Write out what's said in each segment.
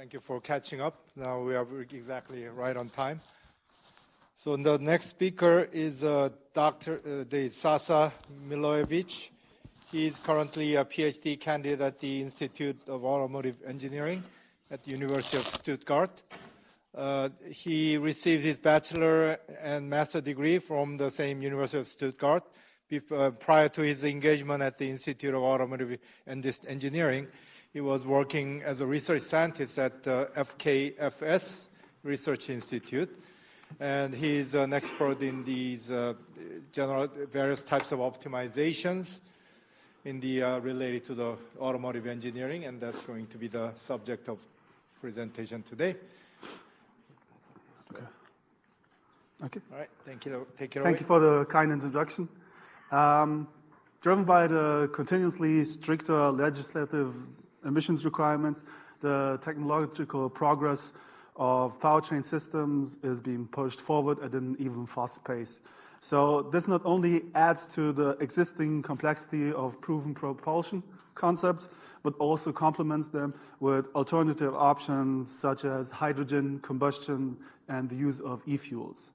Thank you for catching up. Now we are exactly right on time. So the next speaker is Dr. Sasa Milojevic. He is currently a PhD candidate at the Institute of Automotive Engineering at the University of Stuttgart. He received his bachelor and master degree from the same University of Stuttgart. Prior to his engagement at the Institute of Automotive Engineering, he was working as a research scientist at FKFS Research Institute. And he's an expert in these various types of optimizations in the related to the automotive engineering, and that's going to be the subject of presentation today. So. Okay. All right. Thank you. Take it away. Thank you for the kind introduction. Driven by the continuously stricter legislative emissions requirements, the technological progress of powertrain systems is being pushed forward at an even faster pace. So this not only adds to the existing complexity of proven propulsion concepts, but also complements them with alternative options such as hydrogen, combustion, and the use of e-fuels.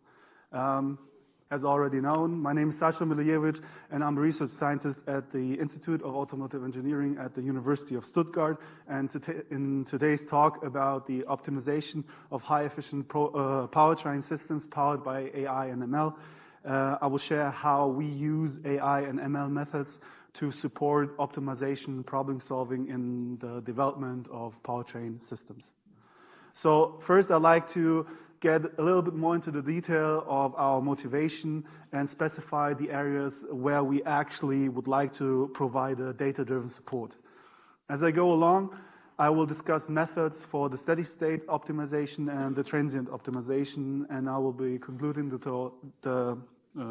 As already known, my name is Sasa Milojevic, and I'm a research scientist at the Institute of Automotive Engineering at the University of Stuttgart. And in today's talk about the optimization of high-efficient powertrain systems powered by AI and ML, I will share how we use AI and ML methods to support optimization, problem-solving in the development of powertrain systems. So first, I'd like to get a little bit more into the detail of our motivation and specify the areas where we actually would like to provide a data-driven support. As I go along, I will discuss methods for the steady-state optimization and the transient optimization, and I will be concluding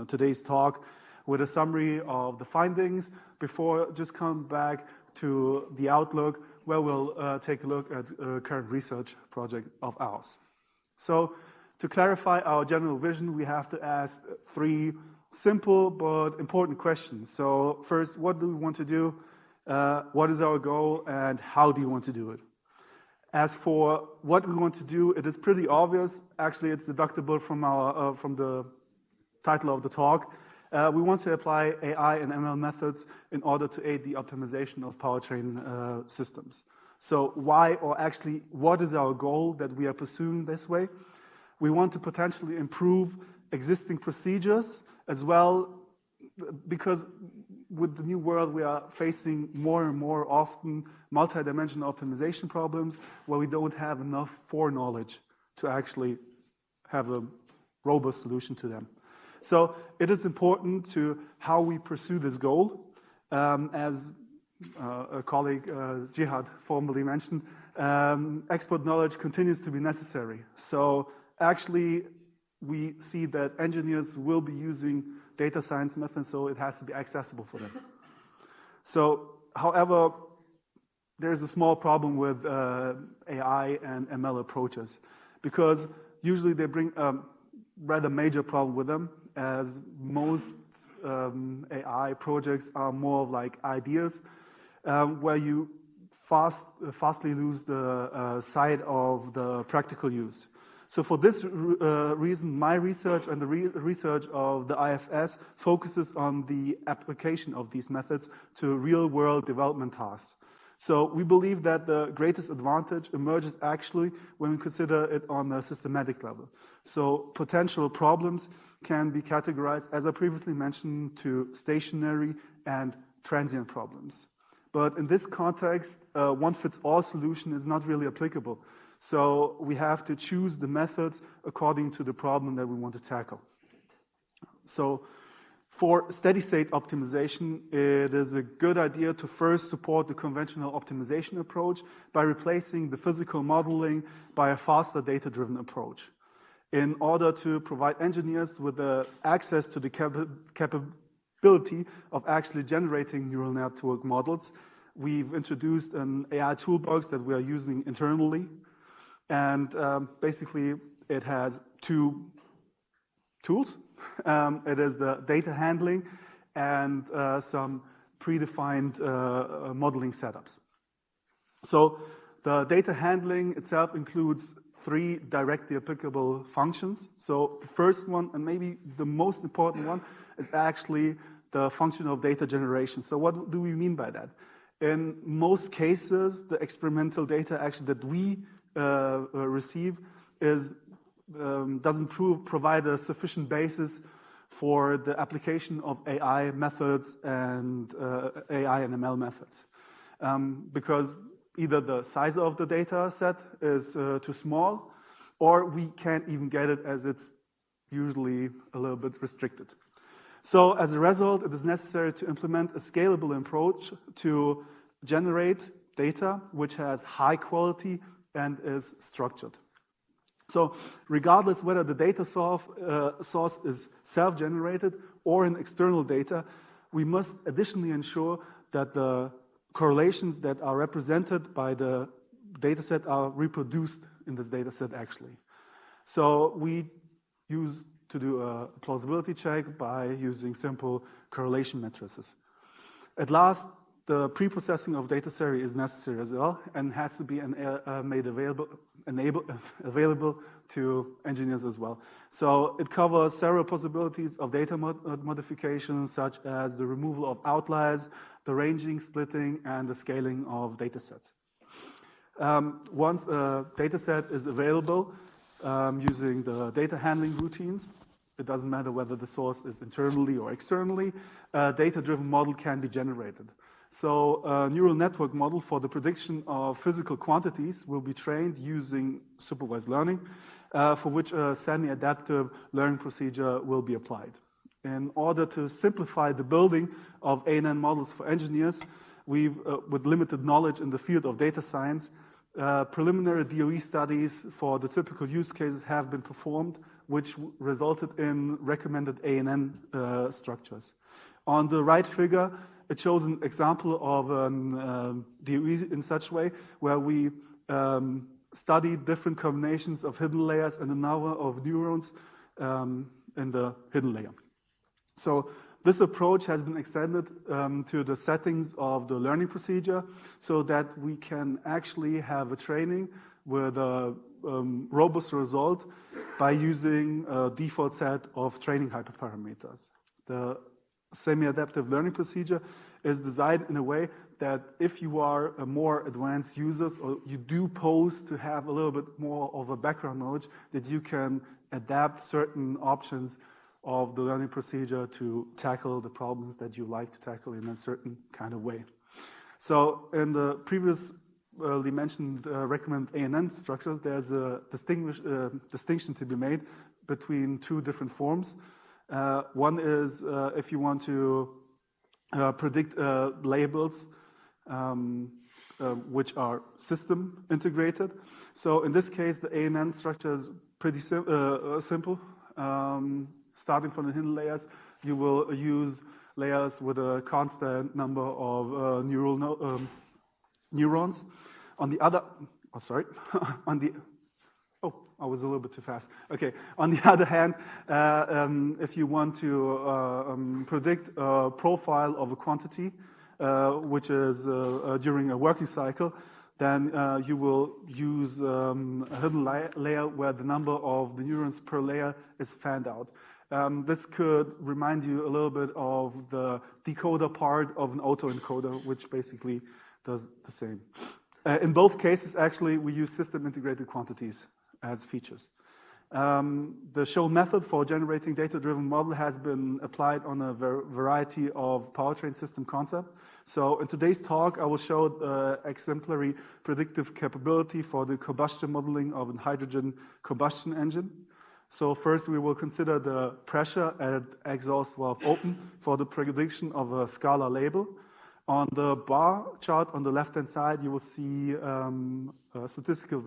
today's talk with a summary of the findings before just come back to the outlook, where we'll take a look at a current research project of ours. So to clarify our general vision, we have to ask three simple but important questions. So first, what do we want to do? What is our goal, and how do you want to do it? As for what we want to do, it is pretty obvious. Actually, it's deductible from the title of the talk. We want to apply AI and ML methods in order to aid the optimization of powertrain systems. So why, or actually, what is our goal that we are pursuing this way? We want to potentially improve existing procedures as well, because with the new world, we are facing more and more often multi-dimensional optimization problems where we don't have enough foreknowledge to actually have a robust solution to them. So it is important to how we pursue this goal. As a colleague, Jihad, formerly mentioned, expert knowledge continues to be necessary. So actually, we see that engineers will be using data science methods, so it has to be accessible for them. So, however, there's a small problem with AI and ML approaches, because usually they bring a rather major problem with them, as most AI projects are more like ideas, where you fastly lose the sight of the practical use. So for this reason, my research and the research of the IFS focuses on the application of these methods to real-world development tasks. So we believe that the greatest advantage emerges actually when we consider it on a systematic level. So potential problems can be categorized, as I previously mentioned, to stationary and transient problems. But in this context, one-fits-all solution is not really applicable. So we have to choose the methods according to the problem that we want to tackle. So for steady-state optimization, it is a good idea to first support the conventional optimization approach by replacing the physical modeling by a faster data-driven approach. In order to provide engineers with the access to the capability of actually generating neural network models, we've introduced an AI toolbox that we are using internally. And basically, it has two tools. It is the data handling and some predefined modeling setups. So the data handling itself includes 3 directly applicable functions. So the first one, and maybe the most important one, is actually the function of data generation. So what do we mean by that? In most cases, the experimental data actually that we receive doesn't provide a sufficient basis for the application of AI methods and AI and ML methods. Because either the size of the data set is too small, or we can't even get it as it's usually a little bit restricted. So as a result, it is necessary to implement a scalable approach to generate data which has high quality and is structured. So regardless whether the data source is self-generated or an external data, we must additionally ensure that the correlations that are represented by the dataset are reproduced in this dataset actually. So we use to do a plausibility check by using simple correlation matrices. At last, the pre-processing of data series is necessary as well and has to be made available to engineers as well. So it covers several possibilities of data modifications, such as the removal of outliers, the ranging, splitting, and the scaling of data sets. Once a data set is available, using the data handling routines, it doesn't matter whether the source is internally or externally, a data-driven model can be generated. So a neural network model for the prediction of physical quantities will be trained using supervised learning, for which a semi-adaptive learning procedure will be applied. In order to simplify the building of ANN models for engineers, with limited knowledge in the field of data science, preliminary DOE studies for the typical use cases have been performed, which resulted in recommended ANN structures. On the right figure, it shows an example of DOE in such way where we studied different combinations of hidden layers and a number of neurons in the hidden layer. So this approach has been extended to the settings of the learning procedure so that we can actually have a training with a robust result by using a default set of training hyperparameters. The semi-adaptive learning procedure is designed in a way that if you are a more advanced user or you do pose to have a little bit more of a background knowledge, that you can adapt certain options of the learning procedure to tackle the problems that you like to tackle in a certain kind of way. So in the previously mentioned recommended ANN structures, there's a distinction to be made between 2 different forms. One is if you want to predict labels which are system integrated. So in this case, the ANN structure is pretty simple. Starting from the hidden layers, you will use layers with a constant number of neurons. On the other, I was a little bit too fast. Okay. On the other hand, if you want to predict a profile of a quantity, which is during a working cycle, then you will use a hidden layer where the number of the neurons per layer is fanned out. This could remind you a little bit of the decoder part of an autoencoder, which basically does the same. In both cases, actually, we use system-integrated quantities as features. The shown method for generating data-driven model has been applied on a variety of powertrain system concepts. So in today's talk, I will show the exemplary predictive capability for the combustion modeling of a hydrogen combustion engine. So first, we will consider the pressure at exhaust valve open for the prediction of a scalar label. On the bar chart on the left-hand side, you will see statistical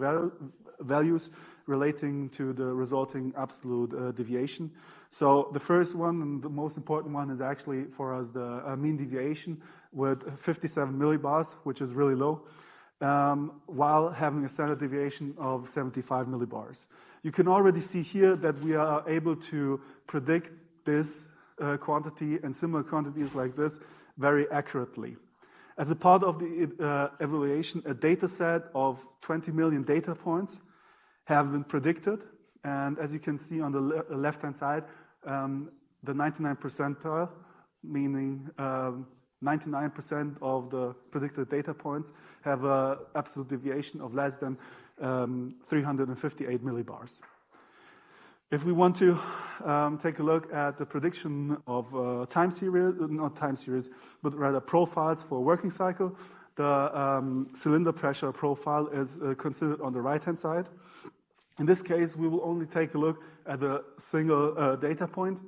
values relating to the resulting absolute deviation. So the first one and the most important one is actually for us the mean deviation with 57 millibars, which is really low, while having a standard deviation of 75 millibars. You can already see here that we are able to predict this quantity and similar quantities like this very accurately. As a part of the evaluation, a data set of 20 million data points have been predicted. And as you can see on the left-hand side, the 99th percentile, meaning 99% of the predicted data points have an absolute deviation of less than 358 millibars. If we want to take a look at the prediction of time series, not time series, but rather profiles for a working cycle, the cylinder pressure profile is considered on the right-hand side. In this case, we will only take a look at a single data point,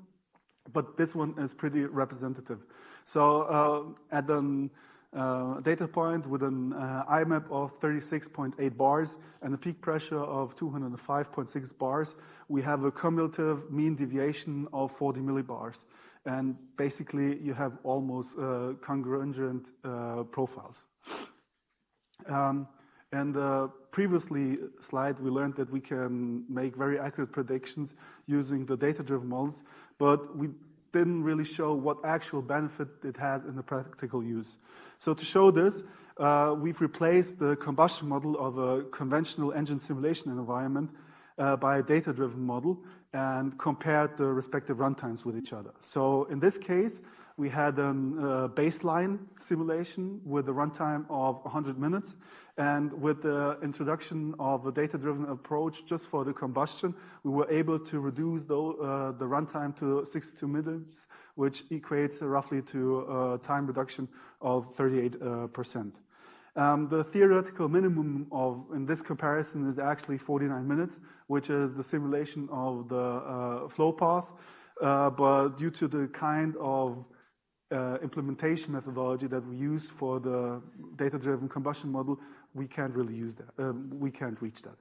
but this one is pretty representative. So at the data point with an IMAP of 36.8 bars and a peak pressure of 205.6 bars, we have a cumulative mean deviation of 40 millibars. And basically, you have almost congruent profiles. And the previously slide, we learned that we can make very accurate predictions using the data-driven models, but we didn't really show what actual benefit it has in the practical use. So to show this, we've replaced the combustion model of a conventional engine simulation environment by a data-driven model and compared the respective runtimes with each other. So in this case, we had a baseline simulation with a runtime of 100 minutes. And with the introduction of a data-driven approach just for the combustion, we were able to reduce the runtime to 62 minutes, which equates roughly to a time reduction of 38%. The theoretical minimum in this comparison is actually 49 minutes, which is the simulation of the flow path. But due to the kind of implementation methodology that we use for the data-driven combustion model, we can't really use that. We can't reach that.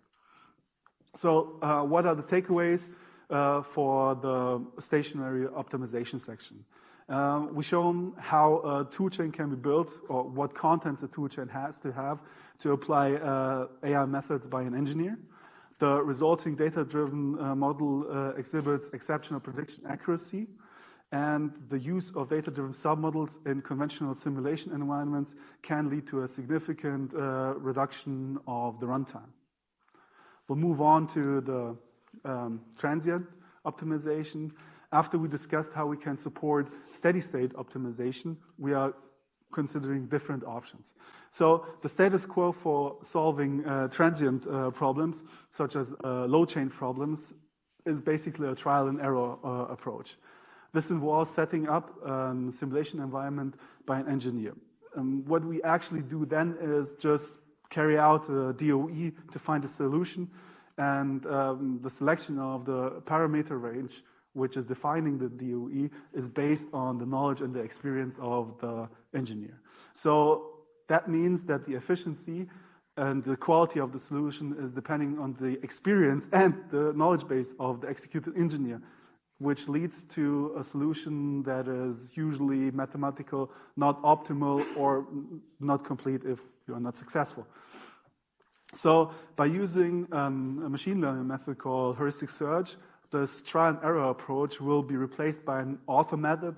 So what are the takeaways for the stationary optimization section? We've shown how a toolchain can be built, or what contents a toolchain has to have to apply AI methods by an engineer. The resulting data-driven model exhibits exceptional prediction accuracy, and the use of data-driven submodels in conventional simulation environments can lead to a significant reduction of the runtime. We'll move on to the transient optimization. After we discussed how we can support steady-state optimization, we are considering different options. So the status quo for solving transient problems, such as load chain problems, is basically a trial and error approach. This involves setting up a simulation environment by an engineer. What we actually do then is just carry out a DOE to find a solution, and the selection of the parameter range, which is defining the DOE, is based on the knowledge and the experience of the engineer. So that means that the efficiency and the quality of the solution is depending on the experience and the knowledge base of the executed engineer, which leads to a solution that is usually mathematical, not optimal, or not complete if you are not successful. So by using a machine learning method called heuristic search, this trial and error approach will be replaced by an automated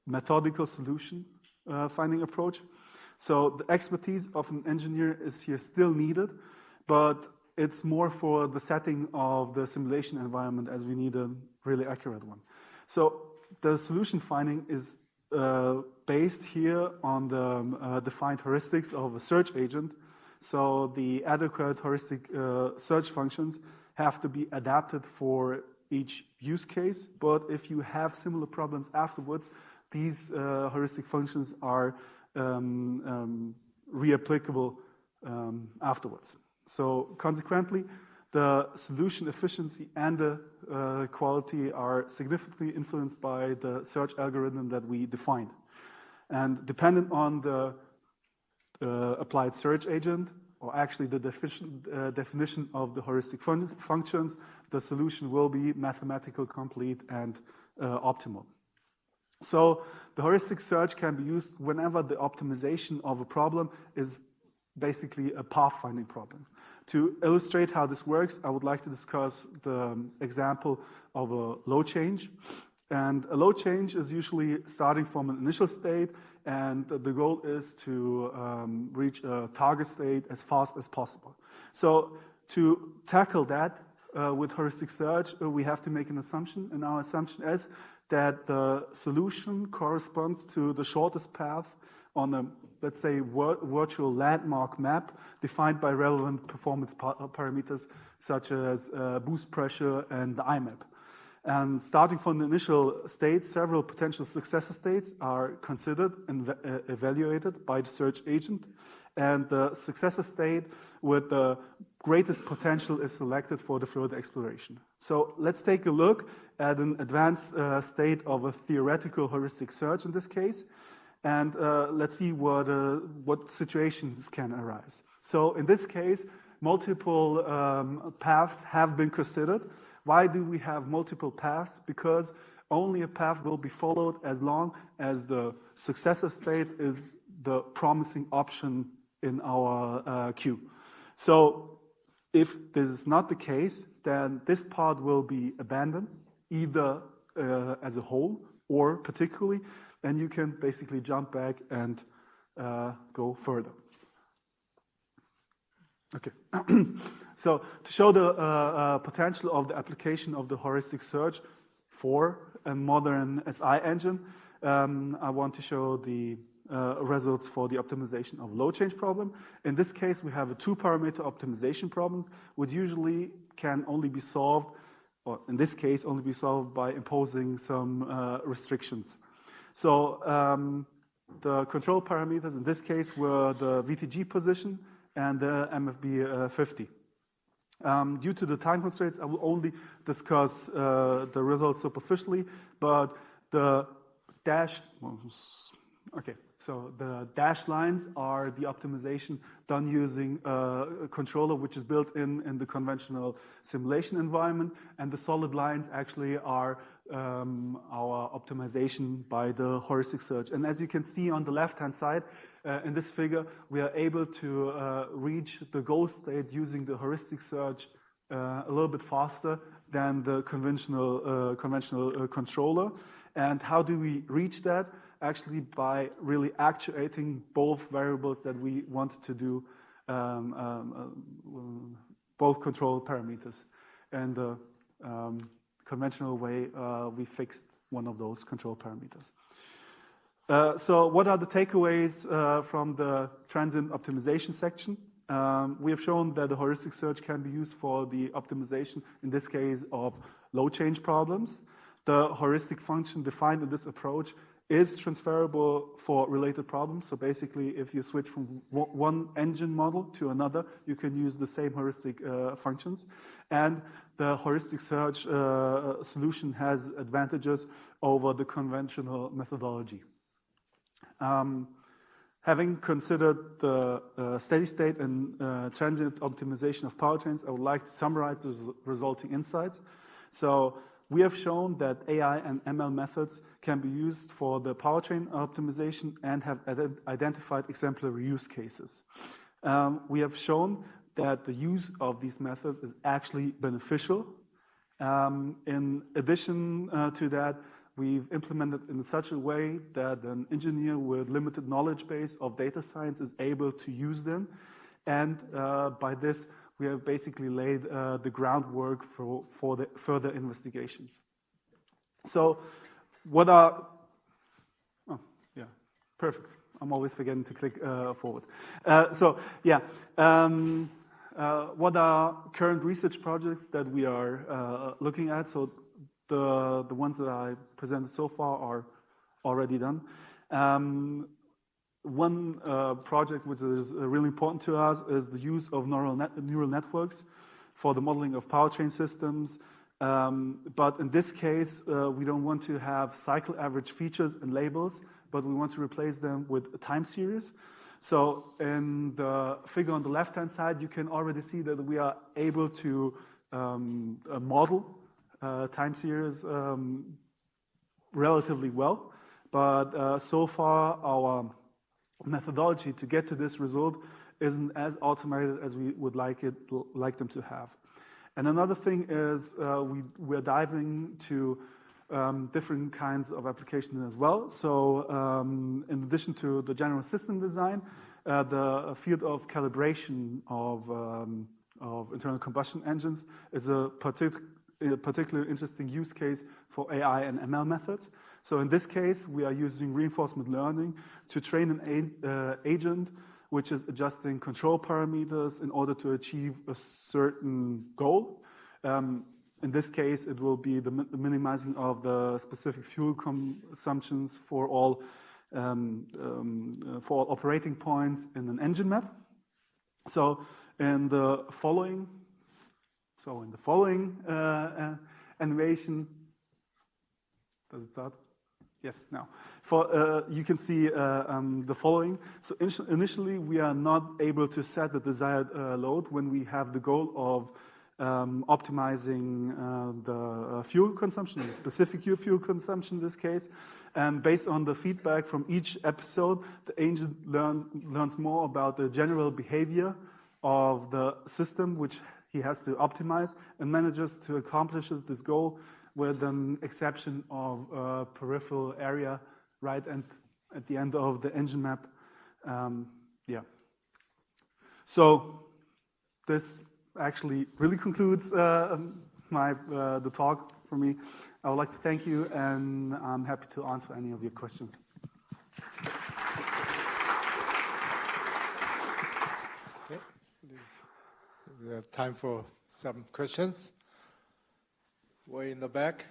methodical solution finding approach. So the expertise of an engineer is here still needed, but it's more for the setting of the simulation environment, as we need a really accurate one. So the solution finding is based here on the defined heuristics of a search agent. So the adequate heuristic search functions have to be adapted for each use case, but if you have similar problems afterwards, these heuristic functions are reapplicable afterwards. So consequently, the solution efficiency and the quality are significantly influenced by the search algorithm that we defined. And dependent on the applied search agent, or actually the definition of the heuristic functions, the solution will be mathematical, complete, and optimal. So the heuristic search can be used whenever the optimization of a problem is basically a pathfinding problem. To illustrate how this works, I would like to discuss the example of a load change. And a load change is usually starting from an initial state and the goal is to reach a target state as fast as possible. So to tackle that with heuristic search, we have to make an assumption, and our assumption is that the solution corresponds to the shortest path on a, let's say, virtual landmark map defined by relevant performance parameters such as boost pressure and the IMAP. And starting from the initial state, several potential successor states are considered and evaluated by the search agent. And the successor state with the greatest potential is selected for the further exploration. So let's take a look at an advanced state of a theoretical heuristic search in this case. And let's see what situations can arise. So in this case, multiple paths have been considered. Why do we have multiple paths? Because only a path will be followed as long as the successor state is the promising option in our queue. So if this is not the case, then this part will be abandoned, either as a whole or particularly, and you can basically jump back and go further. Okay. So to show the potential of the application of the heuristic search for a modern SI engine, I want to show the results for the optimization of load change problem. In this case, we have a two-parameter optimization problems, which usually can only be solved, or in this case, only be solved by imposing some restrictions. So the control parameters in this case were the VTG position and the MFB 50. Due to the time constraints, I will only discuss the results superficially, but the dashed, okay, so the dashed lines are the optimization done using a controller which is built in the conventional simulation environment, and the solid lines actually are our optimization by the heuristic search. And as you can see on the left-hand side, in this figure, we are able to reach the goal state using the heuristic search a little bit faster than the conventional controller. And how do we reach that? Actually, by really actuating both variables that we want to do, both control parameters. And the conventional way, we fixed one of those control parameters. So what are the takeaways from the transient optimization section? We have shown that the heuristic search can be used for the optimization, in this case, of load change problems. The heuristic function defined in this approach is transferable for related problems. So basically, if you switch from one engine model to another, you can use the same heuristic functions. And the heuristic search solution has advantages over the conventional methodology. Having considered the steady state and transient optimization of powertrains, I would like to summarize the resulting insights. So we have shown that AI and ML methods can be used for the powertrain optimization and have identified exemplary use cases. We have shown that the use of these methods is actually beneficial. In addition to that, we've implemented in such a way that an engineer with limited knowledge base of data science is able to use them. And by this, we have basically laid the groundwork for the further investigations. So what are... Oh, yeah, perfect. I'm always forgetting to click forward. What are current research projects that we are looking at? So the ones that I presented so far are already done. One project which is really important to us is the use of neural networks for the modeling of powertrain systems. But in this case, we don't want to have cycle average features and labels, but we want to replace them with a time series. So in the figure on the left-hand side, you can already see that we are able to model time series relatively well. But so far, our methodology to get to this result isn't as automated as we would like them to have. And another thing is we're diving to different kinds of applications as well. So in addition to the general system design, the field of calibration of internal combustion engines is a particularly interesting use case for AI and ML methods. So in this case, we are using reinforcement learning to train an agent which is adjusting control parameters in order to achieve a certain goal. In this case, it will be the minimizing of the specific fuel consumptions for all operating points in an engine map. So in the following animation, does it start? Yes, now. You can see the following. So initially, we are not able to set the desired load when we have the goal of optimizing the fuel consumption, the specific fuel consumption in this case. And based on the feedback from each episode, the agent learns more about the general behavior of the system, which he has to optimize, and manages to accomplish this goal with an exception of a peripheral area right at the end of the engine map. So this actually really concludes the talk for me. I would like to thank you, and I'm happy to answer any of your questions. Okay. We have time for some questions. Way in the back.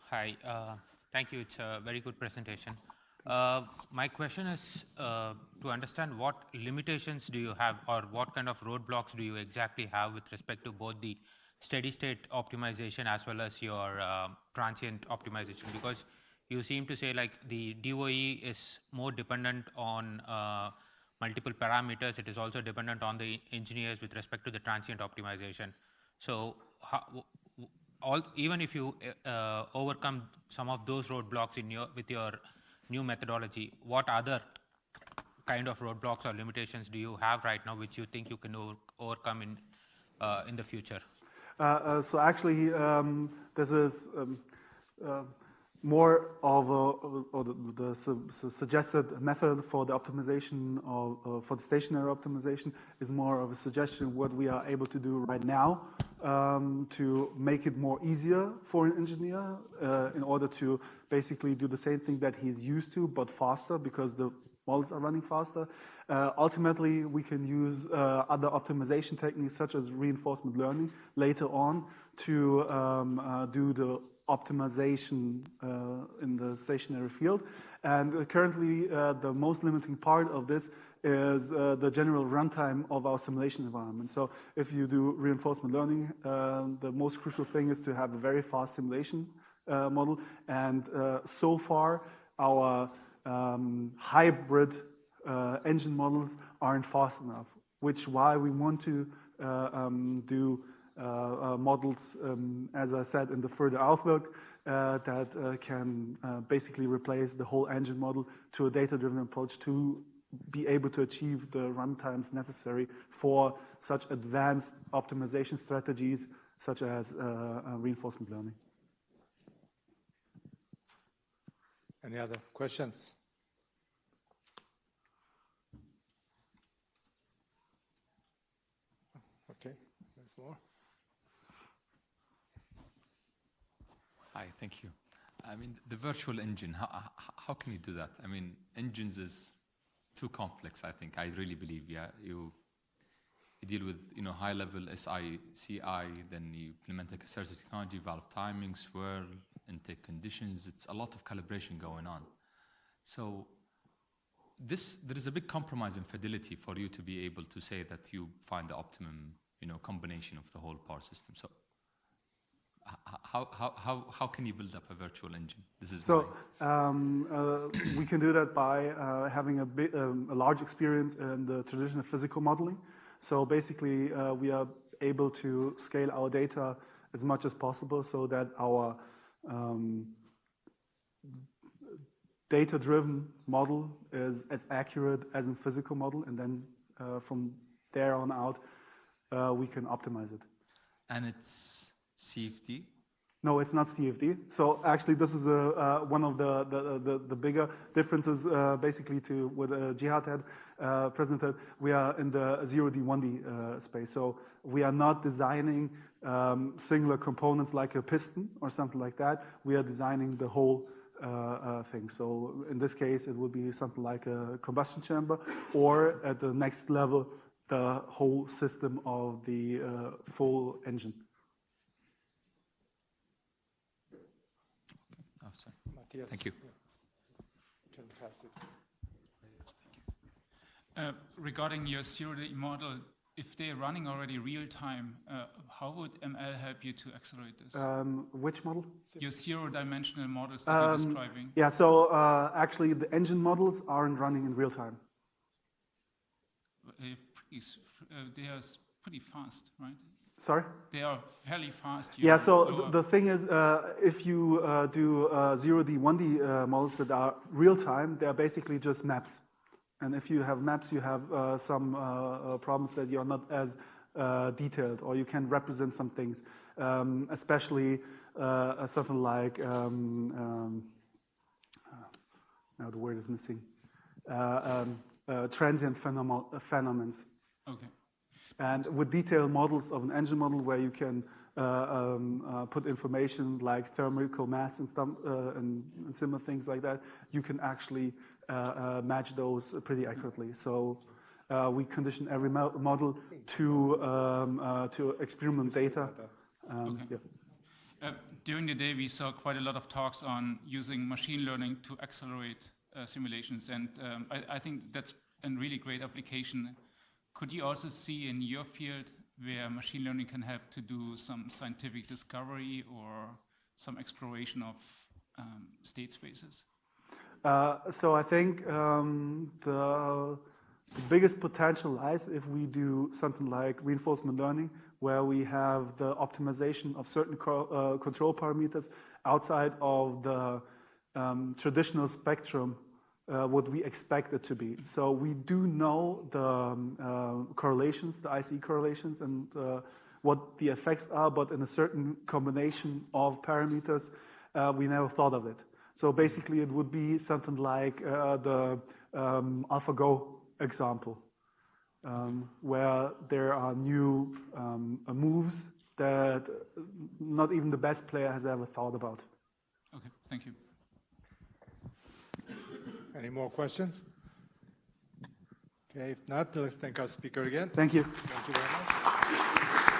Hi, thank you. It's a very good presentation. My question is to understand what limitations do you have, or what kind of roadblocks do you exactly have with respect to both the steady state optimization as well as your transient optimization? Because you seem to say like the DOE is more dependent on multiple parameters. It is also dependent on the engineers with respect to the transient optimization. So even if you overcome some of those roadblocks with your new methodology, what other kind of roadblocks or limitations do you have right now which you think you can overcome in the future? So actually, this is more of the suggested method for the optimization for the stationary optimization is more of a suggestion what we are able to do right now to make it more easier for an engineer in order to basically do the same thing that he's used to, but faster, because the models are running faster. Ultimately, we can use other optimization techniques such as reinforcement learning later on to do the optimization in the stationary field. And currently, the most limiting part of this is the general runtime of our simulation environment. So if you do reinforcement learning, the most crucial thing is to have a very fast simulation model. And so far, our hybrid engine models aren't fast enough, which why we want to do models, as I said in the further outlook, that can basically replace the whole engine model to a data-driven approach to be able to achieve the runtimes necessary for such advanced optimization strategies such as reinforcement learning. Any other questions? Okay, there's more. Hi, thank you. I mean, the virtual engine, how can you do that? I mean, engines is too complex, I think. I really believe, you deal with, high-level SI, CI, then you implement a certain technology, valve timing, swirl, intake conditions. It's a lot of calibration going on. So there is a big compromise in fidelity for you to be able to say that you find the optimum, combination of the whole power system. So how can you build up a virtual engine? This is we can do that by having a large experience in the tradition of physical modeling. So basically, we are able to scale our data as much as possible so that our data-driven model is as accurate as a physical model, and then from there on out, we can optimize it. And it's CFD? No, it's not CFD. So actually, this is one of the bigger differences, basically, to what Jihad had presented. We are in the 0D, 1D space. So we are not designing singular components like a piston or something like that. We are designing the whole thing. So in this case, it would be something like a combustion chamber, or at the next level, the whole system of the full engine. Oh, sorry. Matthias. Thank you. Yeah. Fantastic. Regarding your 0D model, if they're running already real time, how would ML help you to accelerate this? Which model? Your zero-dimensional models that you're describing. Yeah, so actually the engine models aren't running in real time. They are pretty fast, right? Sorry? They are fairly fast. Yeah, so the thing is, if you do 0D, 1D models that are real time, they are basically just maps. And if you have maps, you have some problems that you're not as detailed, or you can represent some things, especially something like, now the word is missing, transient phenomena. Okay. And with detailed models of an engine model where you can put information like thermal mass and stuff, and similar things like that, you can actually match those pretty accurately. So we condition every model to experiment data. Okay. Yeah. During the day, we saw quite a lot of talks on using machine learning to accelerate simulations, and I think that's a really great application. Could you also see in your field where machine learning can help to do some scientific discovery or some exploration of state spaces? So I think the biggest potential lies if we do something like reinforcement learning, where we have the optimization of certain control parameters outside of the traditional spectrum, what we expect it to be. So we do know the correlations, the IC correlations, and what the effects are, but in a certain combination of parameters, we never thought of it. So basically, it would be something like the AlphaGo example, where there are new moves that not even the best player has ever thought about. Okay, thank you. Any more questions? Okay, if not, let's thank our speaker again. Thank you. Thank you very much.